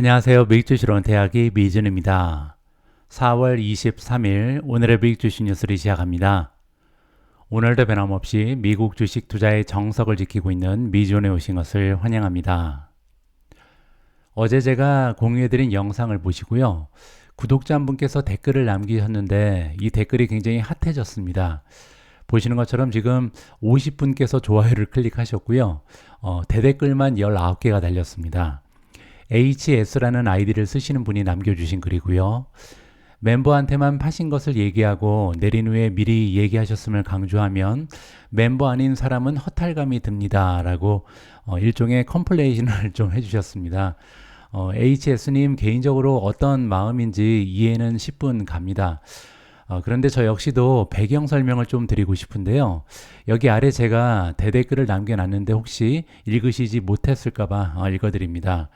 안녕하세요. 미국주식으로는 대학의 미준입니다. 4월 23일 오늘의 미국주식 뉴스를 시작합니다. 오늘도 변함없이 미국 주식 투자의 정석을 지키고 있는 미준에 오신 것을 환영합니다. 어제 제가 공유해드린 영상을 보시고요. 구독자 한 분께서 댓글을 남기셨는데 이 댓글이 굉장히 핫해졌습니다. 보시는 것처럼 지금 50분께서 좋아요를 클릭하셨고요. 대댓글만 19개가 달렸습니다. HS라는 아이디를 쓰시는 분이 남겨주신 글이고요. 멤버한테만 파신 것을 얘기하고 내린 후에 미리 얘기하셨음을 강조하면 멤버 아닌 사람은 허탈감이 듭니다. 라고 일종의 컴플레이션을 좀 해주셨습니다. HS님 개인적으로 어떤 마음인지 이해는 10분 갑니다. 그런데 저 역시도 배경 설명을 좀 드리고 싶은데요. 여기 아래 제가 대댓글을 남겨놨는데 혹시 읽으시지 못했을까봐 읽어드립니다.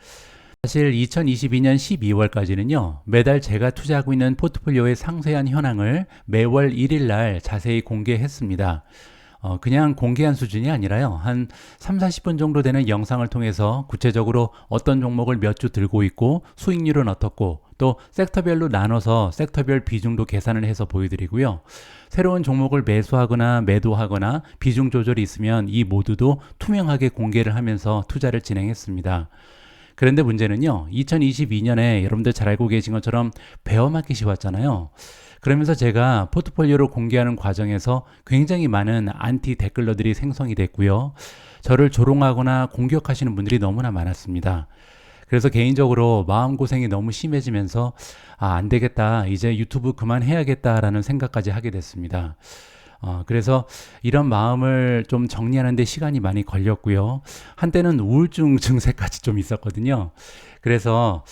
사실 2022년 12월까지는요, 매달 제가 투자하고 있는 포트폴리오의 상세한 현황을 매월 1일 날 자세히 공개했습니다. 그냥 공개한 수준이 아니라요, 한 3, 40분 정도 되는 영상을 통해서 구체적으로 어떤 종목을 몇 주 들고 있고 수익률은 어떻고 또 섹터별로 나눠서 섹터별 비중도 계산을 해서 보여드리고요. 새로운 종목을 매수하거나 매도하거나 비중 조절이 있으면 이 모두도 투명하게 공개를 하면서 투자를 진행했습니다. 그런데 문제는요, 2022년에 여러분들 잘 알고 계신 것처럼 베어마켓이 왔잖아요. 그러면서 제가 포트폴리오를 공개하는 과정에서 굉장히 많은 안티 댓글러들이 생성이 됐고요. 저를 조롱하거나 공격하시는 분들이 너무나 많았습니다. 그래서 개인적으로 마음고생이 너무 심해지면서 안 되겠다, 이제 유튜브 그만해야겠다라는 생각까지 하게 됐습니다. 그래서 이런 마음을 좀 정리하는 데 시간이 많이 걸렸고요. 한때는 우울증 증세까지 좀 있었거든요. 그래서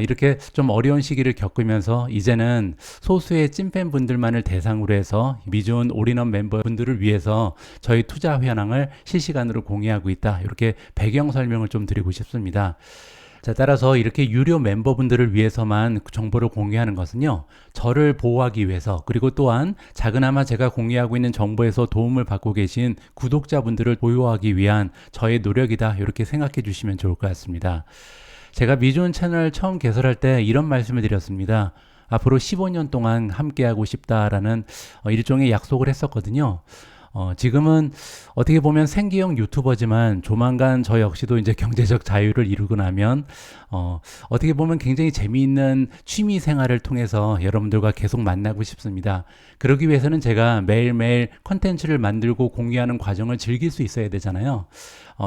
이렇게 좀 어려운 시기를 겪으면서 이제는 소수의 찐팬 분들만을 대상으로 해서 미준 올인원 멤버분들을 위해서 저희 투자 현황을 실시간으로 공유하고 있다. 이렇게 배경 설명을 좀 드리고 싶습니다. 자, 따라서 이렇게 유료 멤버분들을 위해서만 정보를 공유하는 것은요, 저를 보호하기 위해서, 그리고 또한 작은아마 제가 공유하고 있는 정보에서 도움을 받고 계신 구독자분들을 보호하기 위한 저의 노력이다, 이렇게 생각해 주시면 좋을 것 같습니다. 제가 미준 채널 처음 개설할 때 이런 말씀을 드렸습니다. 앞으로 15년 동안 함께하고 싶다라는 일종의 약속을 했었거든요. 지금은 어떻게 보면 생계형 유튜버지만 조만간 저 역시도 이제 경제적 자유를 이루고 나면 어떻게 보면 굉장히 재미있는 취미 생활을 통해서 여러분들과 계속 만나고 싶습니다. 그러기 위해서는 제가 매일매일 컨텐츠를 만들고 공유하는 과정을 즐길 수 있어야 되잖아요.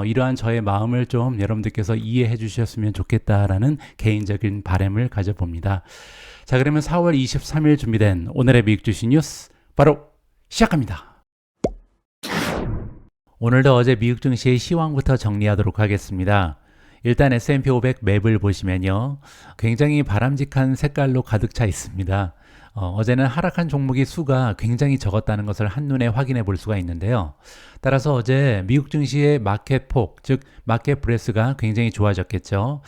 이러한 저의 마음을 좀 여러분들께서 이해해 주셨으면 좋겠다라는 개인적인 바람을 가져봅니다. 자, 그러면 4월 23일 준비된 오늘의 미국 주식 뉴스 바로 시작합니다. 오늘도 어제 미국 증시의 시황부터 정리하도록 하겠습니다. 일단 S&P 500 맵을 보시면요, 굉장히 바람직한 색깔로 가득 차 있습니다. 어제는 하락한 종목의 수가 굉장히 적었다는 것을 한눈에 확인해 볼 수가 있는데요. 따라서 어제 미국 증시의 마켓 폭, 즉 마켓 브레스가 굉장히 좋아졌겠죠.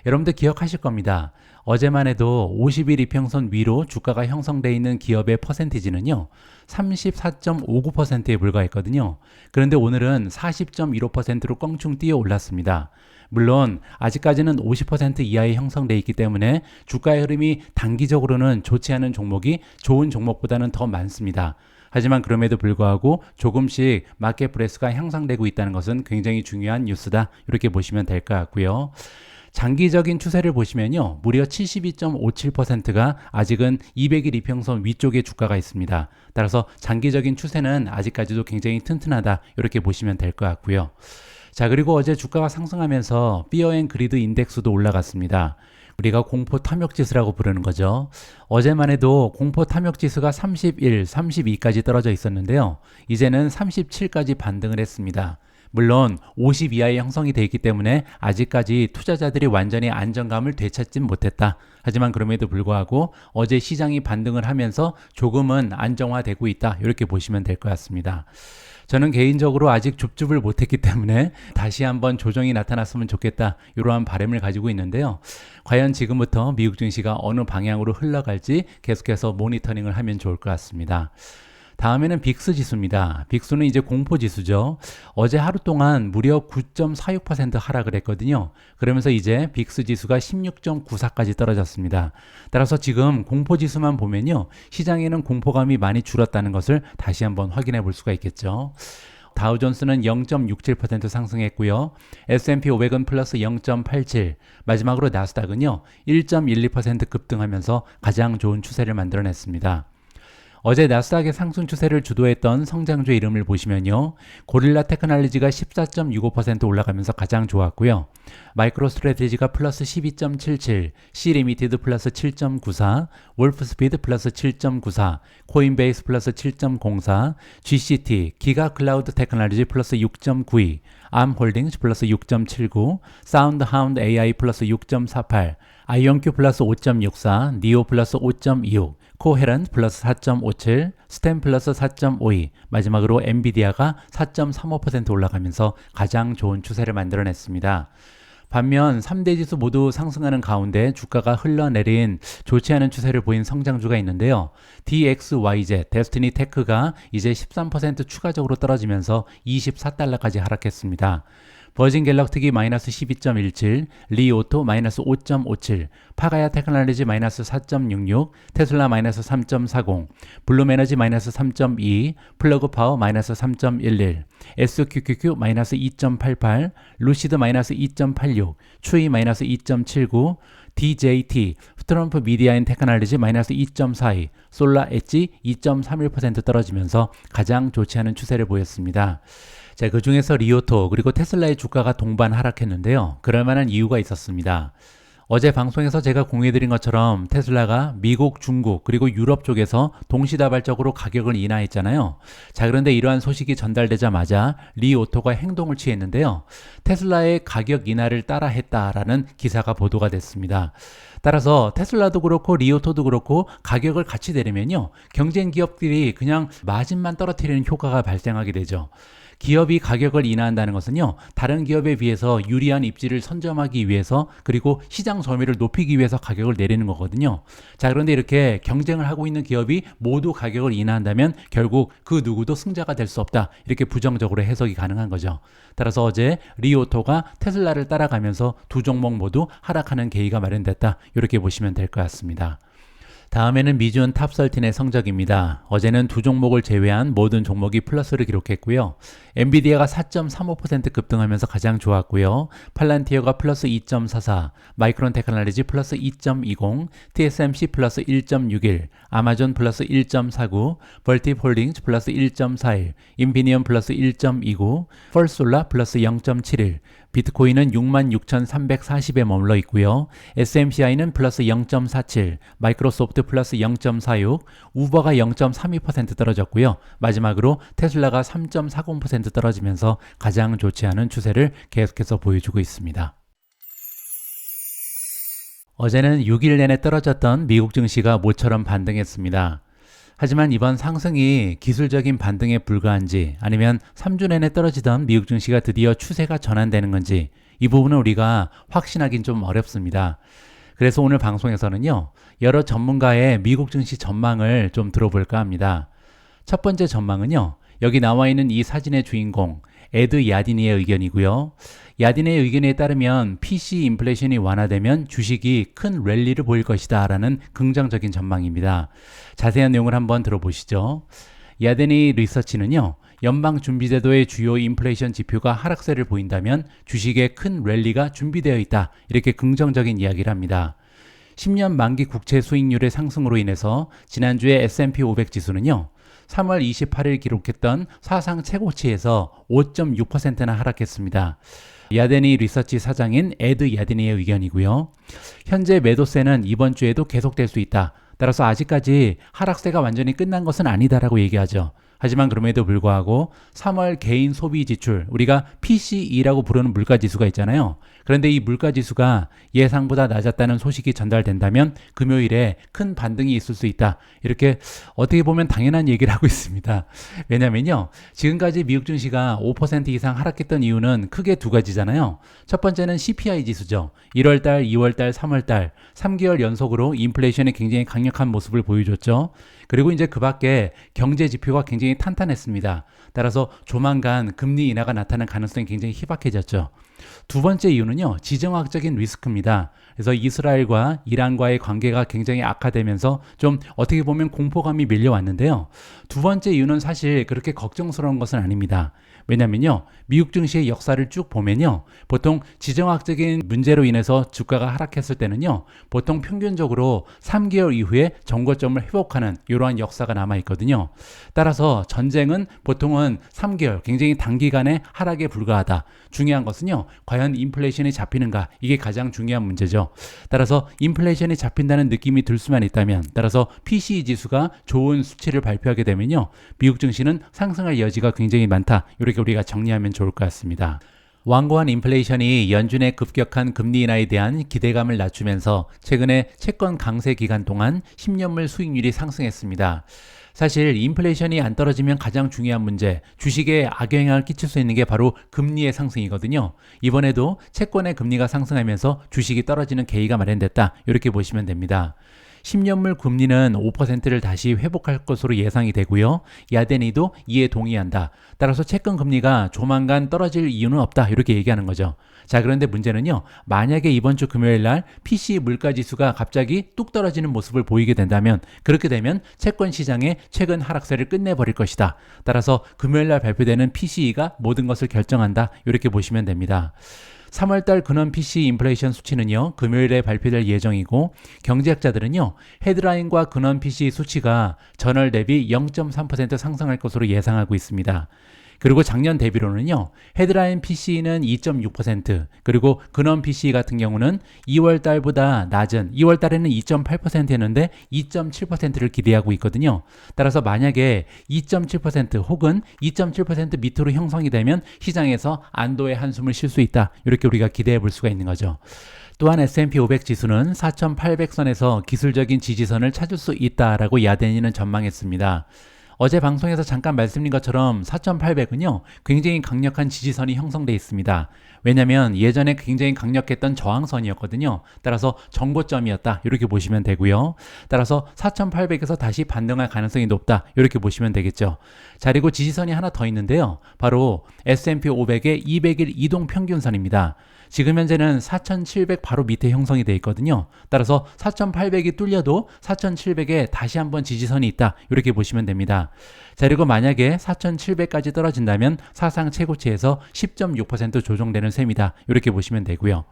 여러분들 기억하실 겁니다. 어제만 해도 50일 이평선 위로 주가가 형성되어 있는 기업의 퍼센티지는요, 34.59%에 불과했거든요. 그런데 오늘은 40.15%로 껑충 뛰어 올랐습니다. 물론 아직까지는 50% 이하에 형성되어 있기 때문에 주가의 흐름이 단기적으로는 좋지 않은 종목이 좋은 종목보다는 더 많습니다. 하지만 그럼에도 불구하고 조금씩 마켓 브레스가 향상되고 있다는 것은 굉장히 중요한 뉴스다, 이렇게 보시면 될 것 같고요. 장기적인 추세를 보시면요, 무려 72.57%가 아직은 200일 이평선 위쪽에 주가가 있습니다. 따라서 장기적인 추세는 아직까지도 굉장히 튼튼하다, 이렇게 보시면 될 것 같고요. 자, 그리고 어제 주가가 상승하면서 피어 앤 그리드 인덱스도 올라갔습니다. 우리가 공포 탐욕 지수라고 부르는 거죠. 어제만 해도 공포 탐욕 지수가 31, 32까지 떨어져 있었는데요. 이제는 37까지 반등을 했습니다. 물론 50 이하의 형성이 되어 있기 때문에 아직까지 투자자들이 완전히 안정감을 되찾진 못했다. 하지만 그럼에도 불구하고 어제 시장이 반등을 하면서 조금은 안정화되고 있다, 이렇게 보시면 될 것 같습니다. 저는 개인적으로 아직 줍줍을 못했기 때문에 다시 한번 조정이 나타났으면 좋겠다, 이러한 바람을 가지고 있는데요. 과연 지금부터 미국 증시가 어느 방향으로 흘러갈지 계속해서 모니터링을 하면 좋을 것 같습니다. 다음에는 빅스 지수입니다. 빅스는 이제 공포 지수죠. 어제 하루 동안 무려 9.46% 하락을 했거든요. 그러면서 이제 빅스 지수가 16.94까지 떨어졌습니다. 따라서 지금 공포 지수만 보면요, 시장에는 공포감이 많이 줄었다는 것을 다시 한번 확인해 볼 수가 있겠죠. 다우존스는 0.67% 상승했고요. S&P 500은 플러스 0.87, 마지막으로 나스닥은요 1.12% 급등하면서 가장 좋은 추세를 만들어냈습니다. 어제 나스닥의 상승 추세를 주도했던 성장주 이름을 보시면요, 고릴라 테크놀로지가 14.65% 올라가면서 가장 좋았고요. 마이크로 스트래티지가 플러스 12.77, C 리미티드 플러스 7.94, wolfspeed 플러스 7.94, 코인베이스 플러스 7.04, GCT 기가 클라우드 테크놀로지 플러스 6.92, 암홀딩스 플러스 6.79, 사운드하운드 AI 플러스 6.48, 아이온큐 플러스 5.64, 니오 플러스 5.26, 코헤런트 플러스 4.57, 스템 플러스 4.52, 마지막으로 엔비디아가 4.35% 올라가면서 가장 좋은 추세를 만들어냈습니다. 반면 3대 지수 모두 상승하는 가운데 주가가 흘러내린 좋지 않은 추세를 보인 성장주가 있는데요. DXYZ, 데스티니 테크가 이제 13% 추가적으로 떨어지면서 24달러까지 하락했습니다. 버진 갤럭틱이 마이너스 12.17, 리오토 마이너스 5.57, 파가야 테크놀로지 마이너스 4.66, 테슬라 마이너스 3.40, 블룸에너지 마이너스 3.2, 플러그 파워 마이너스 3.11, SQQQ 마이너스 2.88, 루시드 마이너스 2.86, 추이 마이너스 2.79, DJT, 트럼프 미디어 앤 테크놀로지 마이너스 2.42, 솔라 엣지 2.31% 떨어지면서 가장 좋지 않은 추세를 보였습니다. 자, 그 중에서 리오토 그리고 테슬라의 주가가 동반 하락했는데요. 그럴 만한 이유가 있었습니다. 어제 방송에서 제가 공유해드린 것처럼 테슬라가 미국, 중국 그리고 유럽 쪽에서 동시다발적으로 가격을 인하했잖아요. 자, 그런데 이러한 소식이 전달되자마자 리오토가 행동을 취했는데요. 테슬라의 가격 인하를 따라 했다라는 기사가 보도가 됐습니다. 따라서 테슬라도 그렇고 리오토도 그렇고 가격을 같이 내리면요, 경쟁 기업들이 그냥 마진만 떨어뜨리는 효과가 발생하게 되죠. 기업이 가격을 인하한다는 것은요, 다른 기업에 비해서 유리한 입지를 선점하기 위해서 그리고 시장 점유율을 높이기 위해서 가격을 내리는 거거든요. 자, 그런데 이렇게 경쟁을 하고 있는 기업이 모두 가격을 인하한다면 결국 그 누구도 승자가 될 수 없다, 이렇게 부정적으로 해석이 가능한 거죠. 따라서 어제 리오토가 테슬라를 따라가면서 두 종목 모두 하락하는 계기가 마련됐다, 이렇게 보시면 될 것 같습니다. 다음에는 미준 탑13의 성적입니다. 어제는 두 종목을 제외한 모든 종목이 플러스를 기록했고요. 엔비디아가 4.35% 급등하면서 가장 좋았고요. 팔란티어가 플러스 2.44, 마이크론 테크놀로지 플러스 2.20, TSMC 플러스 1.61, 아마존 플러스 1.49, 벌팁 홀딩스 플러스 1.41, 인피니엄 플러스 1.29, 펄솔라 플러스 0.71, 비트코인은 66,340에 머물러 있고요. SMCI는 플러스 0.47, 마이크로소프트 플러스 0.46, 우버가 0.32% 떨어졌고요. 마지막으로 테슬라가 3.40% 떨어지면서 가장 좋지 않은 추세를 계속해서 보여주고 있습니다. 어제는 6일 내내 떨어졌던 미국 증시가 모처럼 반등했습니다. 하지만 이번 상승이 기술적인 반등에 불과한지 아니면 3주 내내 떨어지던 미국 증시가 드디어 추세가 전환되는 건지 이 부분은 우리가 확신하긴 좀 어렵습니다. 그래서 오늘 방송에서는요, 여러 전문가의 미국 증시 전망을 좀 들어볼까 합니다. 첫 번째 전망은요, 여기 나와 있는 이 사진의 주인공 에드 야디니의 의견이고요. 야딘의 의견에 따르면 PC 인플레이션이 완화되면 주식이 큰 랠리를 보일 것이다 라는 긍정적인 전망입니다. 자세한 내용을 한번 들어보시죠. 야딘의 리서치는요, 연방준비제도의 주요 인플레이션 지표가 하락세를 보인다면 주식에 큰 랠리가 준비되어 있다, 이렇게 긍정적인 이야기를 합니다. 10년 만기 국채 수익률의 상승으로 인해서 지난주에 S&P 500 지수는요, 3월 28일 기록했던 사상 최고치에서 5.6%나 하락했습니다. 야데니 리서치 사장인 에드 야디니의 의견이고요. 현재 매도세는 이번 주에도 계속될 수 있다. 따라서 아직까지 하락세가 완전히 끝난 것은 아니다라고 얘기하죠. 하지만 그럼에도 불구하고 3월 개인 소비 지출, 우리가 PCE라고 부르는 물가지수가 있잖아요. 그런데 이 물가지수가 예상보다 낮았다는 소식이 전달된다면 금요일에 큰 반등이 있을 수 있다. 이렇게 어떻게 보면 당연한 얘기를 하고 있습니다. 왜냐면요, 지금까지 미국 증시가 5% 이상 하락했던 이유는 크게 두 가지잖아요. 첫 번째는 CPI 지수죠. 1월달, 2월달, 3월달 3개월 연속으로 인플레이션이 굉장히 강력한 모습을 보여줬죠. 그리고 이제 그 밖에 경제 지표가 굉장히 탄탄했습니다. 따라서 조만간 금리 인하가 나타날 가능성이 굉장히 희박해졌죠. 두 번째 이유는요, 지정학적인 리스크입니다. 그래서 이스라엘과 이란과의 관계가 굉장히 악화되면서 좀 어떻게 보면 공포감이 밀려왔는데요. 두 번째 이유는 사실 그렇게 걱정스러운 것은 아닙니다. 왜냐면요, 미국 증시의 역사를 쭉 보면요, 보통 지정학적인 문제로 인해서 주가가 하락했을 때는요, 보통 평균적으로 3개월 이후에 정고점을 회복하는 이러한 역사가 남아있거든요. 따라서 전쟁은 보통은 3개월, 굉장히 단기간에 하락에 불과하다. 중요한 것은요, 과연 인플레이션이 잡히는가, 이게 가장 중요한 문제죠. 따라서 인플레이션이 잡힌다는 느낌이 들 수만 있다면, 따라서 PCE 지수가 좋은 수치를 발표하게 되면요, 미국 증시는 상승할 여지가 굉장히 많다. 이렇게 우리가 정리하면 좋을 것 같습니다. 완고한 인플레이션이 연준의 급격한 금리 인하에 대한 기대감을 낮추면서 최근에 채권 강세 기간 동안 10년물 수익률이 상승했습니다. 사실 인플레이션이 안 떨어지면 가장 중요한 문제, 주식에 악영향을 끼칠 수 있는 게 바로 금리의 상승이거든요. 이번에도 채권의 금리가 상승하면서 주식이 떨어지는 계기가 마련됐다. 이렇게 보시면 됩니다. 10년물 금리는 5%를 다시 회복할 것으로 예상이 되고요. 야대니도 이에 동의한다. 따라서 채권 금리가 조만간 떨어질 이유는 없다. 이렇게 얘기하는 거죠. 자, 그런데 문제는요, 만약에 이번 주 금요일 날 PC 물가지수가 갑자기 뚝 떨어지는 모습을 보이게 된다면, 그렇게 되면 채권 시장의 최근 하락세를 끝내버릴 것이다. 따라서 금요일 날 발표되는 PCE가 모든 것을 결정한다. 이렇게 보시면 됩니다. 3월달 근원 PC 인플레이션 수치는요, 금요일에 발표될 예정이고, 경제학자들은요, 헤드라인과 근원 PC 수치가 전월 대비 0.3% 상승할 것으로 예상하고 있습니다. 그리고 작년 대비로는요, 헤드라인 PC는 2.6%, 그리고 근원 PC 같은 경우는 2월 달보다 낮은, 2월 달에는 2.8%였는데 2.7%를 기대하고 있거든요. 따라서 만약에 2.7% 혹은 2.7% 밑으로 형성이 되면 시장에서 안도의 한숨을 쉴 수 있다. 이렇게 우리가 기대해 볼 수가 있는 거죠. 또한 S&P 500 지수는 4,800선에서 기술적인 지지선을 찾을 수 있다라고 야대니는 전망했습니다. 어제 방송에서 잠깐 말씀드린 것처럼 4,800은요, 굉장히 강력한 지지선이 형성되어 있습니다. 왜냐하면 예전에 굉장히 강력했던 저항선이었거든요. 따라서 정고점이었다. 이렇게 보시면 되고요. 따라서 4,800에서 다시 반등할 가능성이 높다. 이렇게 보시면 되겠죠. 자, 그리고 지지선이 하나 더 있는데요. 바로 S&P 500의 200일 이동평균선입니다. 지금 현재는 4,700 바로 밑에 형성이 되어 있거든요. 따라서 4,800이 뚫려도 4,700에 다시 한번 지지선이 있다. 이렇게 보시면 됩니다. 자, 그리고 만약에 4,700까지 떨어진다면 사상 최고치에서 10.6% 조정되는 셈이다. 이렇게 보시면 되고요.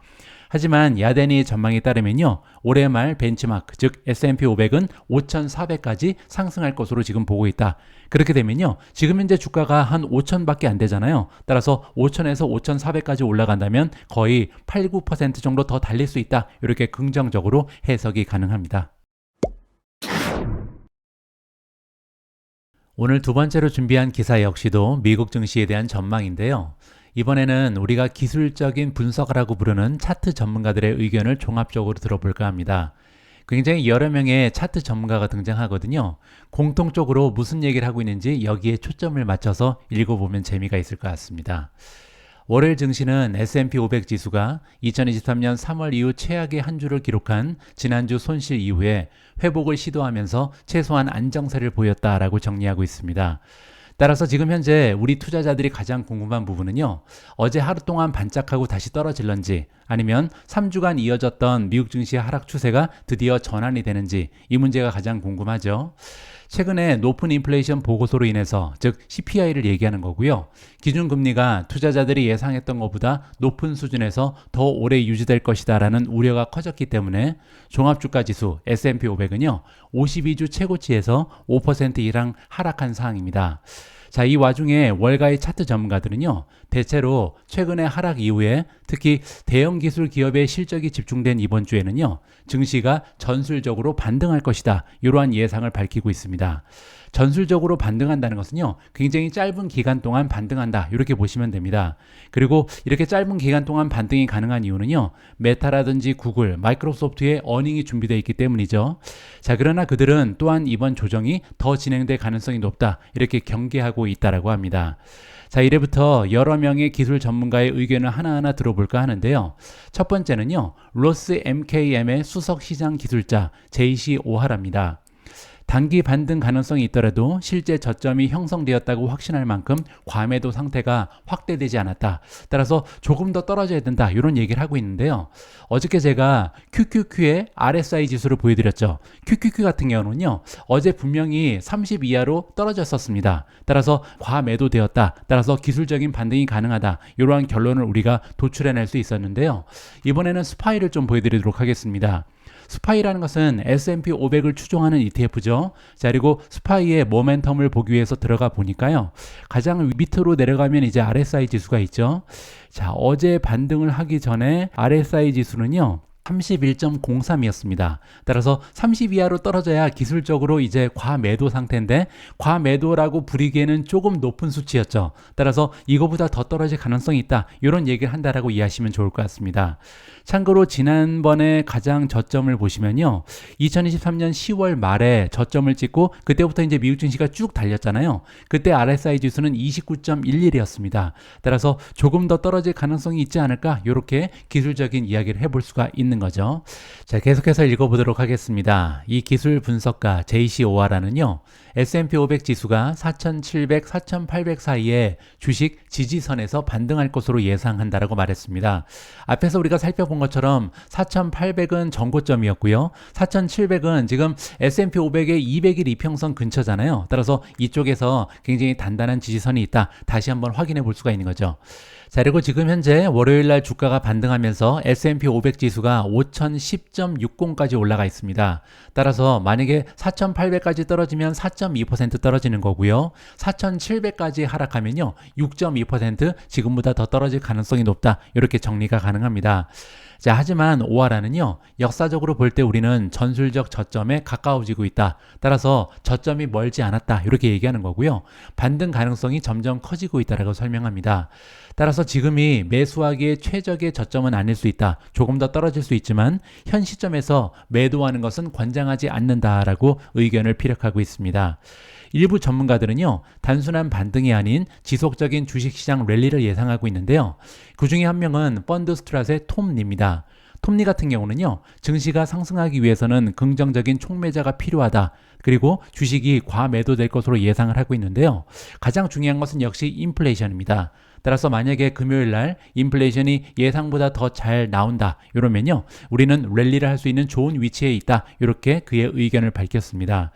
하지만 야대니의 전망에 따르면요, 올해 말 벤치마크, 즉 S&P 500은 5,400까지 상승할 것으로 지금 보고 있다. 그렇게 되면요, 지금 현재 주가가 한 5,000밖에 안 되잖아요. 따라서 5,000에서 5,400까지 올라간다면 거의 8, 9% 정도 더 달릴 수 있다. 이렇게 긍정적으로 해석이 가능합니다. 오늘 두 번째로 준비한 기사 역시도 미국 증시에 대한 전망인데요. 이번에는 우리가 기술적인 분석이라고 부르는 차트 전문가들의 의견을 종합적으로 들어볼까 합니다. 굉장히 여러 명의 차트 전문가가 등장하거든요. 공통적으로 무슨 얘기를 하고 있는지 여기에 초점을 맞춰서 읽어보면 재미가 있을 것 같습니다. 월요일 증시는 S&P 500 지수가 2023년 3월 이후 최악의 한 주를 기록한 지난주 손실 이후에 회복을 시도하면서 최소한 안정세를 보였다라고 정리하고 있습니다. 따라서 지금 현재 우리 투자자들이 가장 궁금한 부분은요, 어제 하루 동안 반짝하고 다시 떨어질런지, 아니면 3주간 이어졌던 미국 증시의 하락 추세가 드디어 전환이 되는지, 이 문제가 가장 궁금하죠. 최근에 높은 인플레이션 보고서로 인해서, 즉 CPI를 얘기하는 거고요, 기준금리가 투자자들이 예상했던 것보다 높은 수준에서 더 오래 유지될 것이다 라는 우려가 커졌기 때문에 종합주가지수 S&P 500은요 52주 최고치에서 5% 이상 하락한 상황입니다. 자, 이 와중에 월가의 차트 전문가들은요, 대체로 최근의 하락 이후에 특히 대형 기술 기업의 실적이 집중된 이번 주에는요, 증시가 전술적으로 반등할 것이다, 이러한 예상을 밝히고 있습니다. 전술적으로 반등한다는 것은요, 굉장히 짧은 기간 동안 반등한다, 이렇게 보시면 됩니다. 그리고 이렇게 짧은 기간 동안 반등이 가능한 이유는요, 메타라든지 구글, 마이크로소프트의 어닝이 준비되어 있기 때문이죠. 자, 그러나 그들은 또한 이번 조정이 더 진행될 가능성이 높다, 이렇게 경계하고 있다라고 합니다. 자, 이래부터 여러 명의 기술 전문가의 의견을 하나하나 들어볼까 하는데요. 첫 번째는요, 로스 MKM의 수석 시장 기술자 제이시 오하라입니다. 단기 반등 가능성이 있더라도 실제 저점이 형성되었다고 확신할 만큼 과매도 상태가 확대되지 않았다. 따라서 조금 더 떨어져야 된다, 이런 얘기를 하고 있는데요. 어저께 제가 QQQ의 RSI 지수를 보여드렸죠. QQQ 같은 경우는요, 어제 분명히 30 이하로 떨어졌었습니다. 따라서 과매도 되었다. 따라서 기술적인 반등이 가능하다, 이러한 결론을 우리가 도출해낼 수 있었는데요. 이번에는 스파이를 좀 보여드리도록 하겠습니다. 스파이라는 것은 S&P 500을 추종하는 ETF죠. 자, 그리고 스파이의 모멘텀을 보기 위해서 들어가 보니까요, 가장 밑으로 내려가면 이제 RSI 지수가 있죠. 자, 어제 반등을 하기 전에 RSI 지수는요, 31.03이었습니다. 따라서 30 이하로 떨어져야 기술적으로 이제 과매도 상태인데, 과매도라고 부리기에는 조금 높은 수치였죠. 따라서 이거보다 더 떨어질 가능성이 있다, 이런 얘기를 한다라고 이해하시면 좋을 것 같습니다. 참고로 지난번에 가장 저점을 보시면요, 2023년 10월 말에 저점을 찍고 그때부터 이제 미국 증시가 쭉 달렸잖아요. 그때 RSI 지수는 29.11이었습니다. 따라서 조금 더 떨어질 가능성이 있지 않을까, 이렇게 기술적인 이야기를 해볼 수가 있는 거죠. 자, 계속해서 읽어보도록 하겠습니다. 이 기술 분석가 제이시 오하라는요, S&P 500 지수가 4,700, 4,800 사이에 주식 지지선에서 반등할 것으로 예상한다라고 말했습니다. 앞에서 우리가 살펴본 것처럼 4,800은 전고점이었고요. 4,700은 지금 S&P 500의 200일 이평선 근처잖아요. 따라서 이쪽에서 굉장히 단단한 지지선이 있다, 다시 한번 확인해 볼 수가 있는 거죠. 자, 그리고 지금 현재 월요일날 주가가 반등하면서 S&P 500 지수가 5010.60까지 올라가 있습니다. 따라서 만약에 4800까지 떨어지면 4.2% 떨어지는 거고요. 4700까지 하락하면요, 6.2% 지금보다 더 떨어질 가능성이 높다, 이렇게 정리가 가능합니다. 자, 하지만 오하라는요, 역사적으로 볼 때 우리는 전술적 저점에 가까워지고 있다. 따라서 저점이 멀지 않았다, 이렇게 얘기하는 거고요. 반등 가능성이 점점 커지고 있다라고 설명합니다. 따라서 지금이 매수하기에 최적의 저점은 아닐 수 있다. 조금 더 떨어질 수 있지만 현 시점에서 매도하는 것은 권장하지 않는다라고 의견을 피력하고 있습니다. 일부 전문가들은요, 단순한 반등이 아닌 지속적인 주식시장 랠리를 예상하고 있는데요. 그 중에 한 명은 펀드 스트рат의 톰 리입니다. 톰 리 같은 경우는요, 증시가 상승하기 위해서는 긍정적인 촉매자가 필요하다. 그리고 주식이 과매도될 것으로 예상을 하고 있는데요. 가장 중요한 것은 역시 인플레이션입니다. 따라서 만약에 금요일 날 인플레이션이 예상보다 더 잘 나온다, 이러면요, 우리는 랠리를 할 수 있는 좋은 위치에 있다, 이렇게 그의 의견을 밝혔습니다.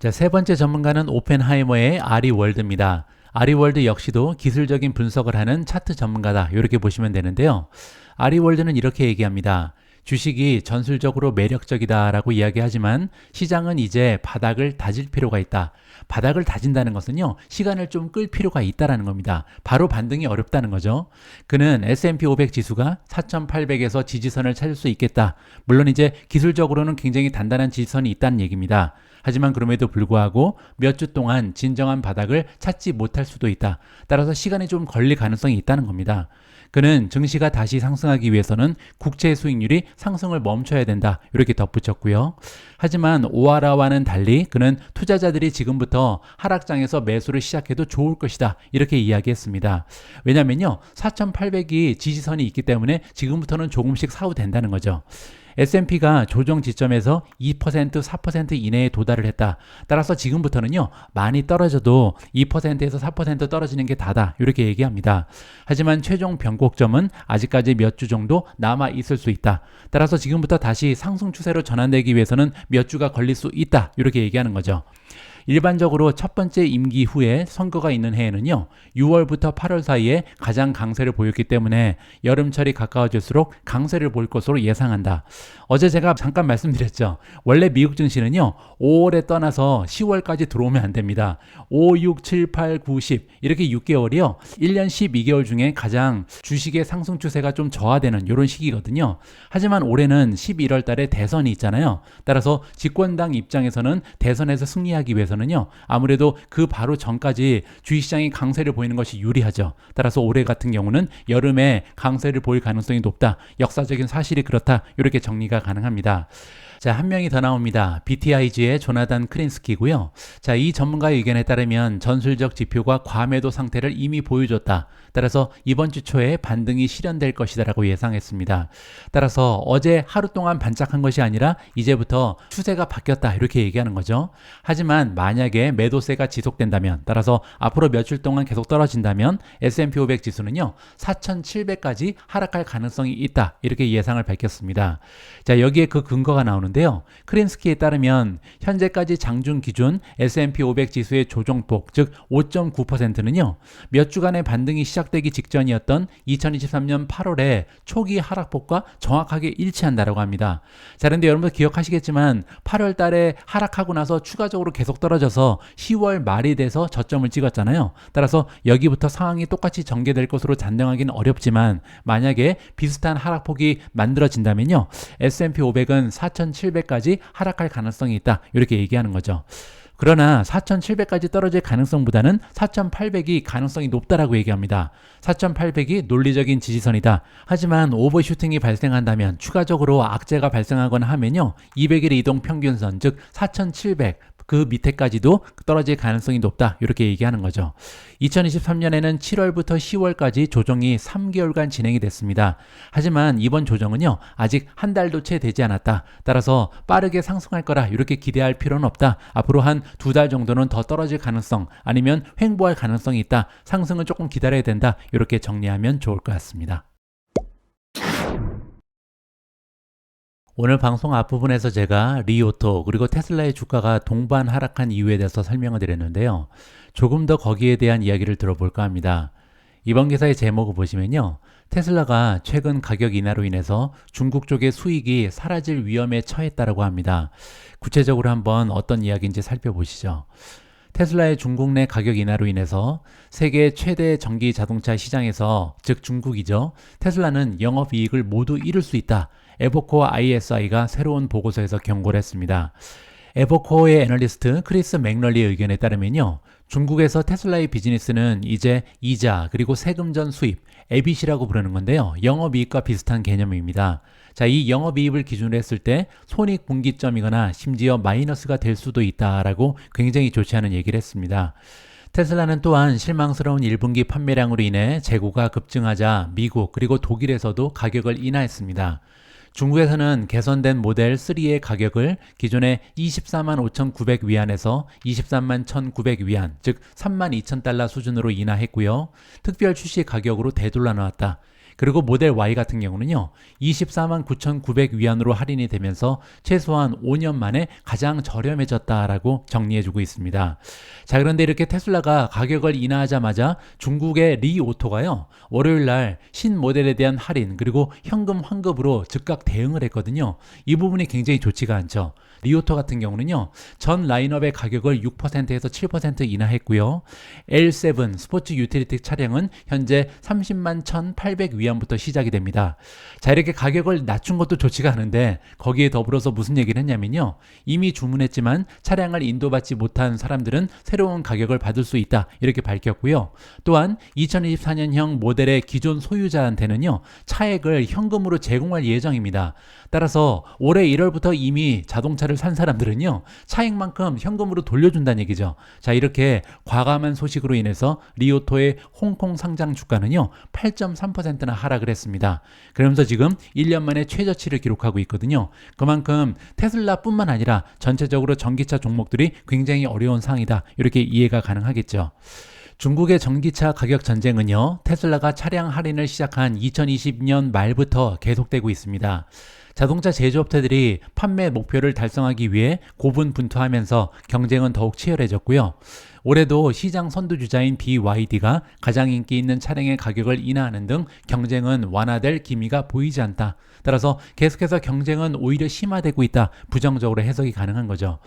자, 세 번째 전문가는 오펜하이머의 아리 월드입니다. 아리 월드 역시도 기술적인 분석을 하는 차트 전문가다, 이렇게 보시면 되는데요. 아리 월드는 이렇게 얘기합니다. 주식이 전술적으로 매력적이다라고 이야기하지만 시장은 이제 바닥을 다질 필요가 있다. 바닥을 다진다는 것은요, 시간을 좀 끌 필요가 있다라는 겁니다. 바로 반등이 어렵다는 거죠. 그는 S&P 500 지수가 4,800에서 지지선을 찾을 수 있겠다. 물론 이제 기술적으로는 굉장히 단단한 지지선이 있다는 얘기입니다. 하지만 그럼에도 불구하고 몇 주 동안 진정한 바닥을 찾지 못할 수도 있다. 따라서 시간이 좀 걸릴 가능성이 있다는 겁니다. 그는 증시가 다시 상승하기 위해서는 국채 수익률이 상승을 멈춰야 된다, 이렇게 덧붙였고요. 하지만 오하라와는 달리 그는 투자자들이 지금부터 하락장에서 매수를 시작해도 좋을 것이다, 이렇게 이야기했습니다. 왜냐면요, 4,800이 지지선이 있기 때문에 지금부터는 조금씩 사도 된다는 거죠. S&P가 조정 지점에서 2%, 4% 이내에 도달을 했다. 따라서 지금부터는요, 많이 떨어져도 2%에서 4% 떨어지는 게 다다, 이렇게 얘기합니다. 하지만 최종 변곡점은 아직까지 몇 주 정도 남아 있을 수 있다. 따라서 지금부터 다시 상승 추세로 전환되기 위해서는 몇 주가 걸릴 수 있다, 이렇게 얘기하는 거죠. 일반적으로 첫 번째 임기 후에 선거가 있는 해에는요, 6월부터 8월 사이에 가장 강세를 보였기 때문에 여름철이 가까워질수록 강세를 볼 것으로 예상한다. 어제 제가 잠깐 말씀드렸죠. 원래 미국 증시는요, 5월에 떠나서 10월까지 들어오면 안 됩니다. 5, 6, 7, 8, 9, 10 이렇게 6개월이요, 1년 12개월 중에 가장 주식의 상승 추세가 좀 저하되는 이런 시기거든요. 하지만 올해는 11월 달에 대선이 있잖아요. 따라서 집권당 입장에서는 대선에서 승리하기 위해서 쪽에서는요, 아무래도 그 바로 전까지 주식시장이 강세를 보이는 것이 유리하죠. 따라서 올해 같은 경우는 여름에 강세를 보일 가능성이 높다. 역사적인 사실이 그렇다. 이렇게 정리가 가능합니다. 자, 한 명이 더 나옵니다. BTIG의 조나단 크린스키고요. 자, 이 전문가의 의견에 따르면 전술적 지표가 과매도 상태를 이미 보여줬다. 따라서 이번 주 초에 반등이 실현될 것이다라고 예상했습니다. 따라서 어제 하루 동안 반짝한 것이 아니라 이제부터 추세가 바뀌었다 이렇게 얘기하는 거죠. 하지만 만약에 매도세가 지속된다면, 따라서 앞으로 며칠 동안 계속 떨어진다면 S&P 500 지수는요 4,700까지 하락할 가능성이 있다 이렇게 예상을 밝혔습니다. 자, 여기에 그 근거가 나오는데요. 크린스키에 따르면 현재까지 장중 기준 S&P 500 지수의 조정폭 즉 5.9%는요 몇 주간의 반등이 시작되기 직전이었던 2023년 8월의 초기 하락폭과 정확하게 일치한다라고 합니다. 자, 그런데 여러분들 기억하시겠지만 8월 달에 하락하고 나서 추가적으로 계속 떨어져서 10월 말이 돼서 저점을 찍었잖아요. 따라서 여기부터 상황이 똑같이 전개될 것으로 단정하기는 어렵지만 만약에 비슷한 하락폭이 만들어진다면요 S&P 500은 4,700까지 하락할 가능성이 있다 이렇게 얘기하는 거죠. 그러나 4,700까지 떨어질 가능성보다는 4,800이 가능성이 높다라고 얘기합니다. 4,800이 논리적인 지지선이다. 하지만 오버슈팅이 발생한다면 추가적으로 악재가 발생하거나 하면요 200일 이동 평균선 즉 4,700 그 밑에까지도 떨어질 가능성이 높다 이렇게 얘기하는 거죠. 2023년에는 7월부터 10월까지 조정이 3개월간 진행이 됐습니다. 하지만 이번 조정은요 아직 한 달도 채 되지 않았다. 따라서 빠르게 상승할 거라 이렇게 기대할 필요는 없다. 앞으로 한 2달 정도는 더 떨어질 가능성 아니면 횡보할 가능성이 있다. 상승은 조금 기다려야 된다. 이렇게 정리하면 좋을 것 같습니다. 오늘 방송 앞부분에서 제가 리오토 그리고 테슬라의 주가가 동반 하락한 이유에 대해서 설명을 드렸는데요. 조금 더 거기에 대한 이야기를 들어볼까 합니다. 이번 기사의 제목을 보시면요. 테슬라가 최근 가격 인하로 인해서 중국 쪽의 수익이 사라질 위험에 처했다고 합니다. 구체적으로 한번 어떤 이야기인지 살펴보시죠. 테슬라의 중국 내 가격 인하로 인해서 세계 최대 전기 자동차 시장에서 즉 중국이죠. 테슬라는 영업이익을 모두 잃을 수 있다. 에버코어 ISI가 새로운 보고서에서 경고를 했습니다. 에버코어의 애널리스트 크리스 맥널리의 의견에 따르면요. 중국에서 테슬라의 비즈니스는 이제 이자 그리고 세금 전 수입, EBIT이라고 부르는 건데요. 영업이익과 비슷한 개념입니다. 자, 이 영업이익을 기준으로 했을 때 손익분기점이거나 심지어 마이너스가 될 수도 있다라고 굉장히 좋지 않은 얘기를 했습니다. 테슬라는 또한 실망스러운 1분기 판매량으로 인해 재고가 급증하자 미국 그리고 독일에서도 가격을 인하했습니다. 중국에서는 개선된 모델 3의 가격을 기존의 24만 5,900위안에서 23만 1,900위안, 즉 32,000달러 수준으로 인하했고요. 특별 출시 가격으로 되돌려 놨다. 그리고 모델 Y 같은 경우는요 24만 9,900위안으로 할인이 되면서 최소한 5년 만에 가장 저렴해졌다라고 정리해주고 있습니다. 자, 그런데 이렇게 테슬라가 가격을 인하하자마자 중국의 리오토가요 월요일날 신모델에 대한 할인 그리고 현금 환급으로 즉각 대응을 했거든요. 이 부분이 굉장히 좋지가 않죠. 리오토 같은 경우는요 전 라인업의 가격을 6%에서 7% 인하했고요. L7 스포츠 유틸리티 차량은 현재 30만 1,800위안부터 시작이 됩니다. 자, 이렇게 가격을 낮춘 것도 좋지가 않은데 거기에 더불어서 무슨 얘기를 했냐면요 이미 주문했지만 차량을 인도받지 못한 사람들은 새로운 가격을 받을 수 있다 이렇게 밝혔고요. 또한 2024년형 모델의 기존 소유자한테는요 차액을 현금으로 제공할 예정입니다. 따라서 올해 1월부터 이미 자동차를 산 사람들은요 차익만큼 현금으로 돌려준다는 얘기죠. 자, 이렇게 과감한 소식으로 인해서 리오토의 홍콩 상장 주가는요 8.3%나 하락을 했습니다. 그러면서 지금 1년 만에 최저치를 기록하고 있거든요. 그만큼 테슬라뿐만 아니라 전체적으로 전기차 종목들이 굉장히 어려운 상황이다 이렇게 이해가 가능하겠죠. 중국의 전기차 가격 전쟁은요 테슬라가 차량 할인을 시작한 2020년 말부터 계속되고 있습니다. 자동차 제조업체들이 판매 목표를 달성하기 위해 고분분투하면서 경쟁은 더욱 치열해졌고요. 올해도 시장 선두주자인 BYD가 가장 인기 있는 차량의 가격을 인하하는 등 경쟁은 완화될 기미가 보이지 않다. 따라서 계속해서 경쟁은 오히려 심화되고 있다. 부정적으로 해석이 가능한 거죠.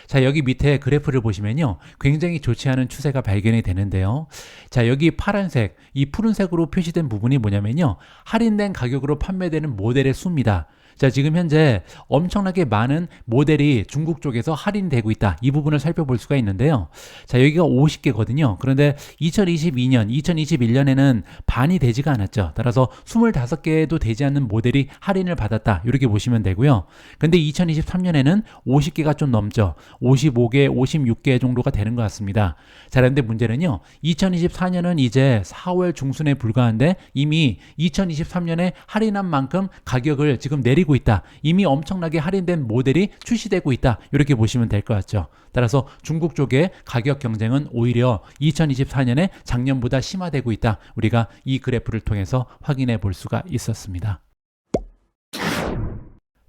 자, 여기 밑에 그래프를 보시면요. 굉장히 좋지 않은 추세가 발견이 되는데요. 자, 여기 파란색, 이 푸른색으로 표시된 부분이 뭐냐면요. 할인된 가격으로 판매되는 모델의 수입니다. 자, 지금 현재 엄청나게 많은 모델이 중국 쪽에서 할인되고 있다. 이 부분을 살펴볼 수가 있는데요. 자, 여기가 50개거든요. 그런데 2022년, 2021년에는 반이 되지가 않았죠. 따라서 25개도 되지 않는 모델이 할인을 받았다. 이렇게 보시면 되고요. 근데 2023년에는 50개가 좀 넘죠. 55개, 56개 정도가 되는 것 같습니다. 자, 그런데 문제는요. 2024년은 이제 4월 중순에 불과한데 이미 2023년에 할인한 만큼 가격을 지금 내리고 있다. 이미 엄청나게 할인된 모델이 출시되고 있다. 이렇게 보시면 될 것 같죠. 따라서 중국 쪽의 가격 경쟁은 오히려 2024년에 작년보다 심화되고 있다. 우리가 이 그래프를 통해서 확인해 볼 수가 있었습니다.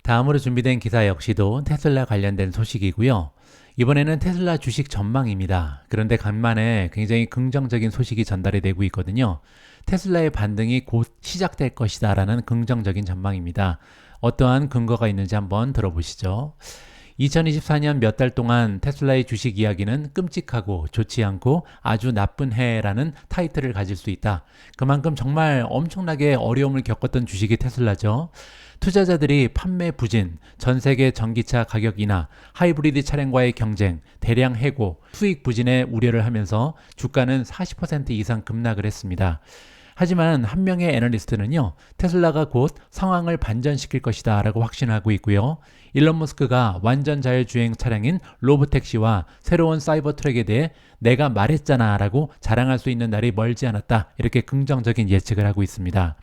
다음으로 준비된 기사 역시도 테슬라 관련된 소식이고요. 이번에는 테슬라 주식 전망입니다. 그런데 간만에 굉장히 긍정적인 소식이 전달이 되고 있거든요. 테슬라의 반등이 곧 시작될 것이다 라는 긍정적인 전망입니다. 어떠한 근거가 있는지 한번 들어보시죠. 2024년 몇 달 동안 테슬라의 주식 이야기는 끔찍하고 좋지 않고 아주 나쁜 해라는 타이틀을 가질 수 있다. 그만큼 정말 엄청나게 어려움을 겪었던 주식이 테슬라죠. 투자자들이 판매 부진, 전 세계 전기차 가격 인하, 하이브리드 차량과의 경쟁, 대량 해고, 수익 부진의 우려를 하면서 주가는 40% 이상 급락을 했습니다. 하지만 한 명의 애널리스트는요, 테슬라가 곧 상황을 반전시킬 것이다 라고 확신하고 있고요. 일론 머스크가 완전 자율주행 차량인 로보택시와 새로운 사이버 트럭에 대해 내가 말했잖아 라고 자랑할 수 있는 날이 멀지 않았다. 이렇게 긍정적인 예측을 하고 있습니다.